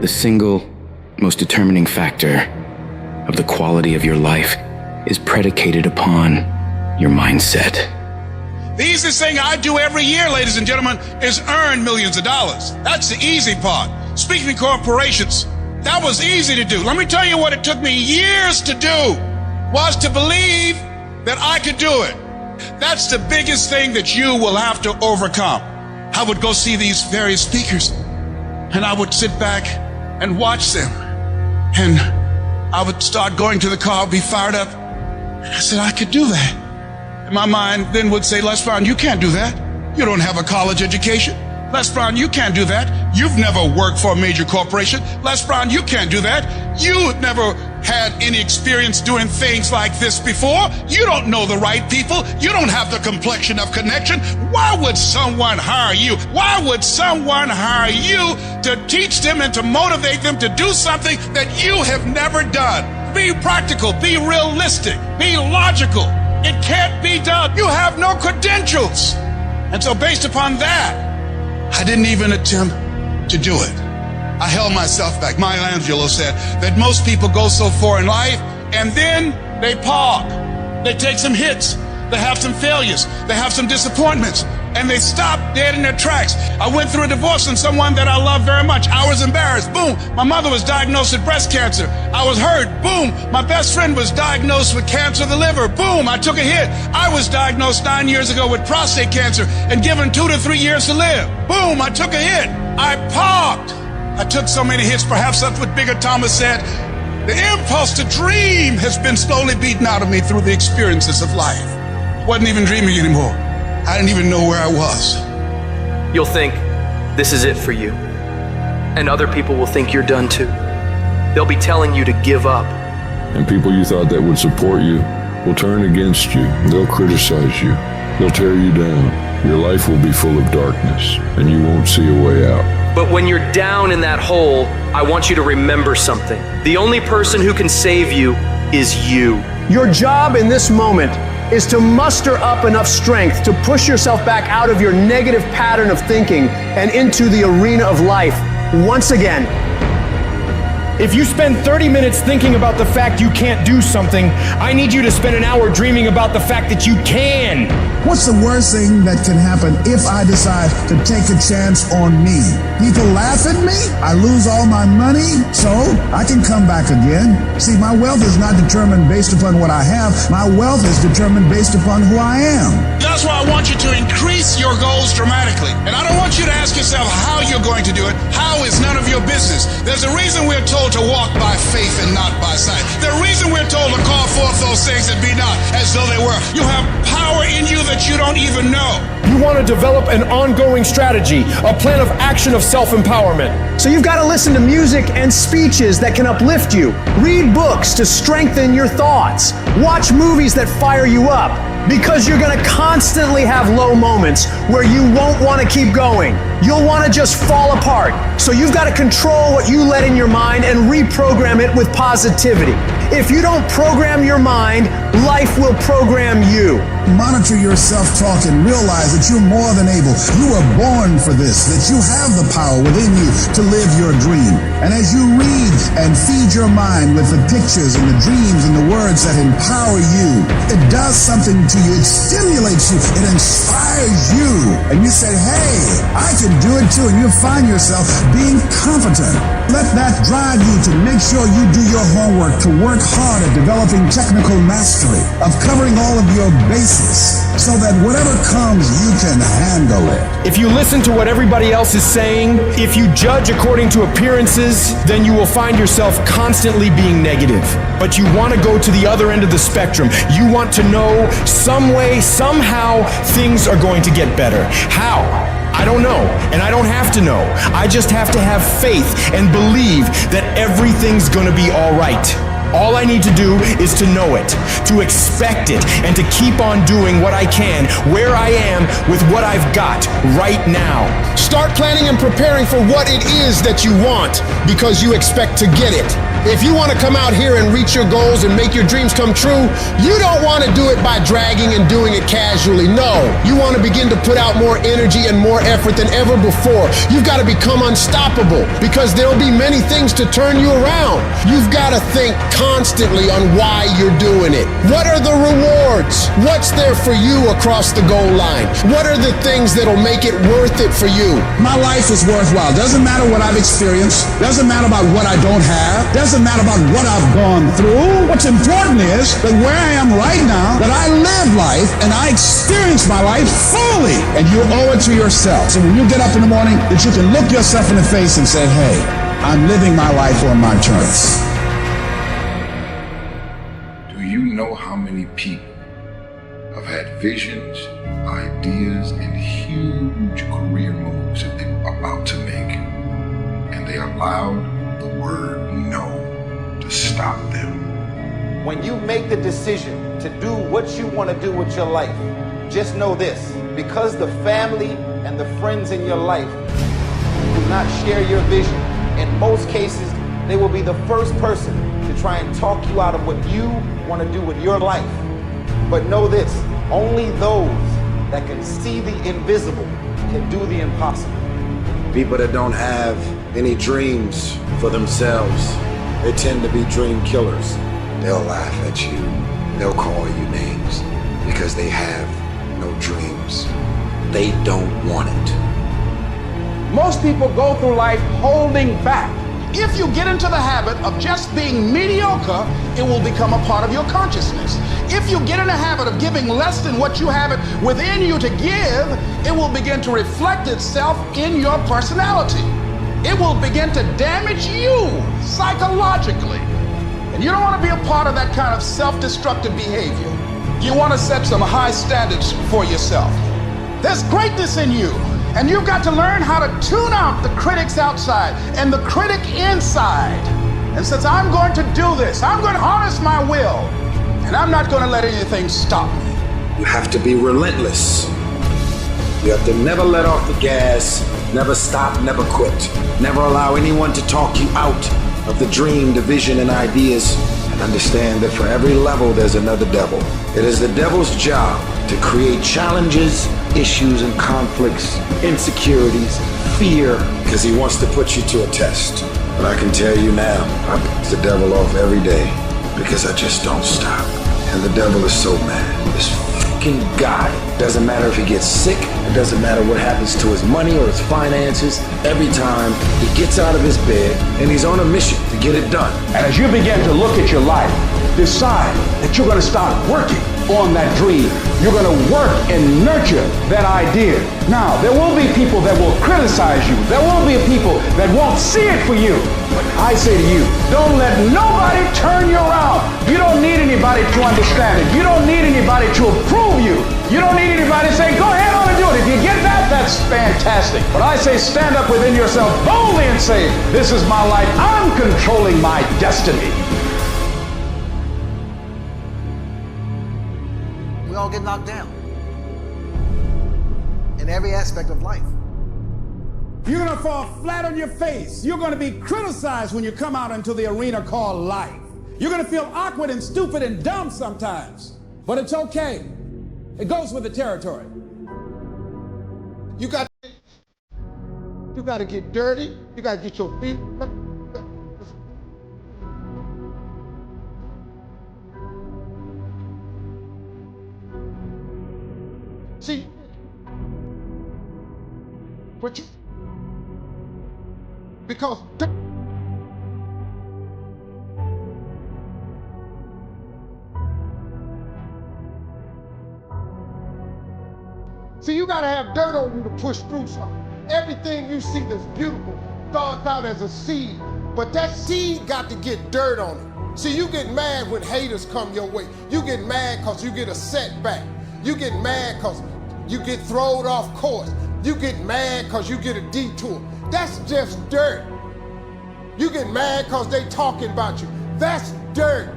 The single most determining factor of the quality of your life is predicated upon your mindset. The easiest thing I do every year, ladies and gentlemen, is earn millions of dollars. That's the easy part. Speaking to corporations, that was easy to do. Let me tell you what it took me years to do, was to believe that I could do it. That's the biggest thing that you will have to overcome. I would go see these various speakers, and I would sit back and watch them. And I would start going to the car, be fired up. And I said, I could do that. And my mind then would say, Les Brown, you can't do that. You don't have a college education. Les Brown, you can't do that. You've never worked for a major corporation. Les Brown, you can't do that. You never had any experience doing things like this before. You don't know the right people. You don't have the complexion of connection. Why would someone hire you? Why would someone hire you to teach them and to motivate them to do something that you have never done? Be practical, be realistic, be logical. It can't be done. You have no credentials. And so based upon that, I didn't even attempt to do it. I held myself back. Maya Angelou said that most people go so far in life and then they park. They take some hits. They have some failures. They have some disappointments. And they stop dead in their tracks. I went through a divorce from someone that I love very much. I was embarrassed. Boom. My mother was diagnosed with breast cancer. I was hurt. Boom. My best friend was diagnosed with cancer of the liver. Boom. I took a hit. I was diagnosed 9 years ago with prostate cancer and given 2 to 3 years to live. Boom. I took a hit. I parked. I took so many hits. Perhaps that's what Bigger Thomas said. The impulse to dream has been slowly beaten out of me through the experiences of life. I wasn't even dreaming anymore. I didn't even know where I was. You'll think this is it for you. And other people will think you're done too. They'll be telling you to give up. And people you thought that would support you will turn against you. They'll criticize you. They'll tear you down. Your life will be full of darkness, and you won't see a way out. But when you're down in that hole, I want you to remember something. The only person who can save you is you. Your job in this moment is to muster up enough strength to push yourself back out of your negative pattern of thinking and into the arena of life once again. If you spend 30 minutes thinking about the fact you can't do something, I need you to spend an hour dreaming about the fact that you can. What's the worst thing that can happen if I decide to take a chance on me? People laugh at me, I lose all my money, so I can come back again. See, my wealth is not determined based upon what I have. My wealth is determined based upon who I am. That's why I want you to increase your goals dramatically. And I don't want you to ask yourself how you're going to do it. How is none of your business. There's a reason we're told to walk by faith and not by sight. The reason we're told to call forth those things that be not as though they were. You have power in you that you don't even know. You want to develop an ongoing strategy, a plan of action of self-empowerment. So you've got to listen to music and speeches that can uplift you. Read books to strengthen your thoughts. Watch movies that fire you up. Because you're going to constantly have low moments where you won't want to keep going. You'll want to just fall apart. So you've got to control what you let in your mind and reprogram it with positivity. If you don't program your mind, life will program you. Monitor your self-talk and realize that you're more than able. You were born for this, that you have the power within you to live your dream. And as you read and feed your mind with the pictures and the dreams and the words that empower you, it does something to you. It stimulates you. It inspires you. And you say, hey, I can do it too. And you find yourself being competent. Let that drive you to make sure you do your homework, to work hard at developing technical mastery, of covering all of your bases, so that whatever comes, you can handle it. If you listen to what everybody else is saying, if you judge according to appearances, then you will find yourself constantly being negative. But you want to go to the other end of the spectrum. You want to know some way, somehow, things are going to get better. How? I don't know, and I don't have to know. I just have to have faith and believe that everything's gonna be all right. All I need to do is to know it, to expect it, and to keep on doing what I can, where I am, with what I've got right now. Start planning and preparing for what it is that you want, because you expect to get it. If you want to come out here and reach your goals and make your dreams come true, you don't want to do it by dragging and doing it casually. No, you want to begin to put out more energy and more effort than ever before. You've got to become unstoppable because there'll be many things to turn you around. You've got to think constantly on why you're doing it. What are the rewards? What's there for you across the goal line? What are the things that'll make it worth it for you? My life is worthwhile. Doesn't matter what I've experienced. Doesn't matter about what I don't have. Doesn't matter about what I've gone through. What's important is that where I am right now, that I live life and I experience my life fully. And you owe it to yourself. So when you get up in the morning, that you can look yourself in the face and say, hey, I'm living my life on my terms. Do you know how many people have had visions, ideas, and huge career moves that they were about to make, and they allowed the word no to stop them? When you make the decision to do what you want to do with your life, just know this: because the family and the friends in your life do not share your vision, in most cases, they will be the first person to try and talk you out of what you want to do with your life. But know this: only those that can see the invisible can do the impossible. People that don't have any dreams for themselves, they tend to be dream killers. They'll laugh at you. They'll call you names because they have no dreams. They don't want it. Most people go through life holding back. If you get into the habit of just being mediocre, it will become a part of your consciousness. If you get in the habit of giving less than what you have it within you to give, it will begin to reflect itself in your personality. It will begin to damage you psychologically. And you don't want to be a part of that kind of self-destructive behavior. You want to set some high standards for yourself. There's greatness in you, and you've got to learn how to tune out the critics outside and the critic inside. And since I'm going to do this, I'm going to harness my will, and I'm not going to let anything stop me. You have to be relentless. You have to never let off the gas, never stop, never quit. Never allow anyone to talk you out of the dream, the vision, and ideas. And understand that for every level, there's another devil. It is the devil's job to create challenges, issues, and conflicts, insecurities, fear, because he wants to put you to a test. But I can tell you now, I piss the devil off every day because I just don't stop. And the devil is so mad. This fucking guy, doesn't matter if he gets sick, it doesn't matter what happens to his money or his finances, every time he gets out of his bed and he's on a mission to get it done. And as you begin to look at your life, decide that you're going to start working on that dream. You're going to work and nurture that idea. Now, there will be people that will criticize you. There will be people that won't see it for you. But I say to you, don't let nobody turn you around. You don't need anybody to understand it. You don't need anybody to approve you. You don't need anybody to say, go ahead on and do it. If you get that, that's fantastic. But I say, stand up within yourself boldly and say, this is my life. I'm controlling my destiny. We all get knocked down in every aspect of life. You're gonna fall flat on your face. You're gonna be criticized when you come out into the arena called life. You're gonna feel awkward and stupid and dumb sometimes, but it's okay. It goes with the territory. You got to get dirty. You got to get your feet. See, what you, because see, you gotta have dirt on you to push through something. Everything you see that's beautiful starts out as a seed, but that seed got to get dirt on it. See, you get mad when haters come your way. You get mad because you get a setback. You get mad because you get thrown off course. You get mad because you get a detour. That's just dirt. You get mad because they talking about you. That's dirt.